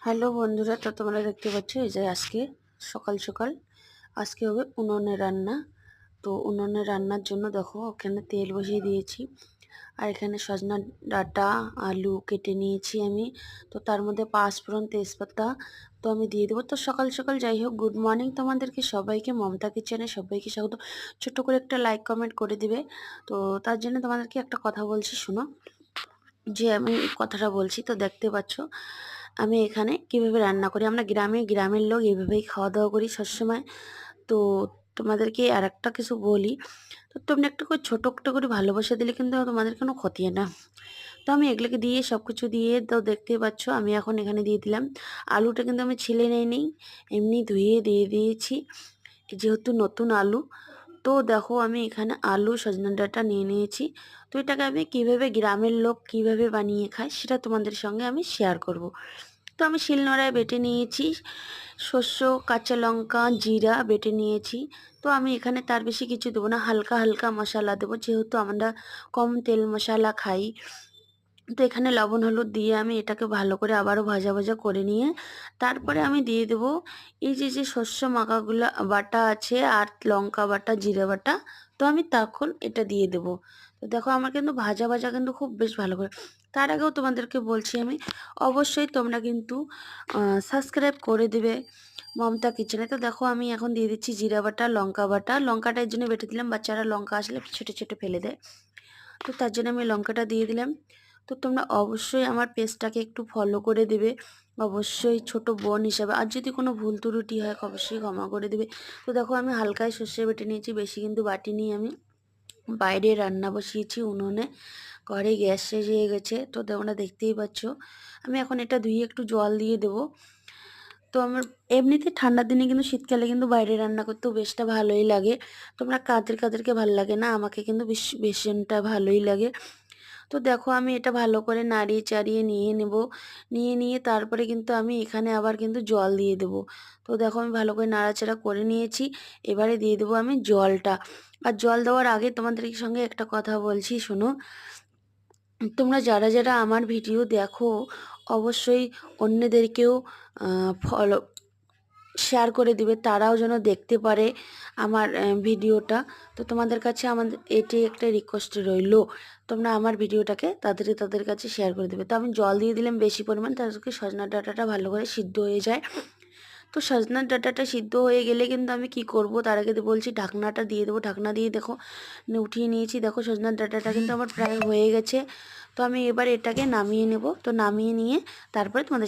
Hello বন্ধুরা, তো তোমরা দেখতে পাচ্ছ এই যে আজকে সকাল সকাল আজকে হবে উনুনে রান্না। তো উনুনে রান্নার জন্য দেখো ওখানে তেল বসিয়ে দিয়েছি, আর এখানে সজনা ডাঁটা আলু কেটে নিয়েছি আমি। তো তার মধ্যে পাঁচফোড়ন তেজপাতা তো আমি দিয়ে দেবো। তো সকাল সকাল যাই হোক, গুড মর্নিং তোমাদেরকে সবাইকে, মমতা কিচেনে সবাইকে স্বাগত। ছোট্ট করে একটা লাইক কমেন্ট করে দিবে। তো তার জন্য তোমাদেরকে একটা কথা বলছি, শোনো। যে আমি কথাটা বলছি, তো দেখতে পাচ্ছ আমি এখানে কিভাবে রান্না করি। আমরা গ্রামের লোক এভাবেই খাওয়া দাওয়া করি সবসময়। তো তোমাদেরকে আর একটা কিছু বলি, তো তোমরা একটা করে ছোটো একটা করে ভালোবাসা দিলে কিন্তু তোমাদের কোনো ক্ষতি হয় না। তো আমি এগুলোকে দিয়ে সব কিছু দিয়ে, তো দেখতেই পাচ্ছ আমি এখন এখানে দিয়ে দিলাম আলুটা। কিন্তু আমি ছিলে নেই, এমনি ধুয়ে দিয়ে দিয়েছি যেহেতু নতুন আলু। তো দেখো আমি এখানে আলু সজনে ডাঁটা নিয়ে নিয়েছি। তো এটাকে আমি কীভাবে গ্রামের লোক কীভাবে বানিয়ে খায় সেটা তোমাদের সঙ্গে আমি শেয়ার করব। তো আমি শিলনোড়ায় বেটে নিয়েছি, শস্য কাঁচা লঙ্কা জিরা বেটে নিয়েছি। তো আমি এখানে তার বেশি কিছু দেবো না, হালকা হালকা মশলা দেবো যেহেতু আমরা কম তেল মশলা খাই। তো এখানে লবণ হলুদ দিয়ে আমি এটাকে ভালো করে আবারও ভাজা ভাজা করে নিয়ে তারপরে আমি দিয়ে দেব এই যে শস্য মাখাগুলো বাটা আছে, আর লঙ্কা বাটা জিরা বাটা। তো আমি তখন এটা দিয়ে দেব। তো দেখো আমার কিন্তু ভাজা ভাজা কিন্তু খুব বেশ ভালো করে। তার আগেও তোমাদেরকে বলছি আমি, অবশ্যই তোমরা কিন্তু সাবস্ক্রাইব করে দেবে মমতা কিচেনে। তো দেখো আমি এখন দিয়ে দিচ্ছি জিরা বাটা লঙ্কা বাটা। লঙ্কাটা এর জন্য বেটে দিলাম, বাচ্চারা লঙ্কা আসলে ছোটো ছোটো ফেলে দেয়, তো তার জন্য আমি লঙ্কাটা দিয়ে দিলাম। তো তোমরা অবশ্যই আমার পেজটাকে একটু ফলো করে দেবে, অবশ্যই ছোট বোন হিসাবে। আর যদি কোনো ভুল ত্রুটি হয় অবশ্যই ক্ষমা করে দেবে। তো দেখো আমি হালকায় সর্ষে বেটে নিয়েছি, বেশি কিন্তু বাটিনি আমি। বাইরে রান্না বসিয়েছি উনুনে, ঘরে গ্যাস শেষ হয়ে গেছে। তো তোমরা দেখতেই পাচ্ছ আমি এখন এটা ধুয়ে একটু জল দিয়ে দেবো। তো আমার এমনিতে ঠান্ডার দিনে কিন্তু শীতকালে কিন্তু বাইরে রান্না করতেও বেশটা ভালোই লাগে। তোমরা কাদেরকে ভালো লাগে না, আমাকে কিন্তু ভীষণটা ভালোই লাগে। তো দেখো আমি এটা ভালো করে নাড়িয়ে চাড়িয়ে নিয়ে নেব, নিয়ে তারপরে কিন্তু আমি এখানে আবার কিন্তু জল দিয়ে দেব। তো দেখো আমি ভালো করে নাড়াচাড়া করে নিয়েছি, এবারে দিয়ে দেবো আমি জলটা। আর জল দেওয়ার আগে তোমাদের সঙ্গে একটা কথা বলছি, শোনো। তোমরা যারা যারা আমার ভিডিও দেখো অবশ্যই অন্যদেরকেও ফলো শেয়ার করে দিবে, তারাও যেন দেখতে পারে আমার ভিডিওটা। তো তোমাদের কাছে আমাদের এটি একটা রিকোয়েস্ট রইল, তোমরা আমার ভিডিওটাকে তাদের কাছে শেয়ার করে দেবে। তো আমি জল দিয়ে দিলাম বেশি পরিমাণ, তাদেরকে সজনা ডাঁটাটা ভালো করে সিদ্ধ হয়ে যায়। তো সজনার ডাঁটাটা সিদ্ধ হয়ে গেলে কিন্তু আমি কি করব, তার আগে বলছি ঢাকনাটা দিয়ে দেবো। ঢাকনা দিয়ে দেখো উঠিয়ে নিয়েছি। দেখো সজনার ডাঁটাটা কিন্তু আমার প্রায় হয়ে গেছে। তো আমি এবার এটাকে নামিয়ে নেব। তো নামিয়ে নিয়ে তারপরে তোমাদের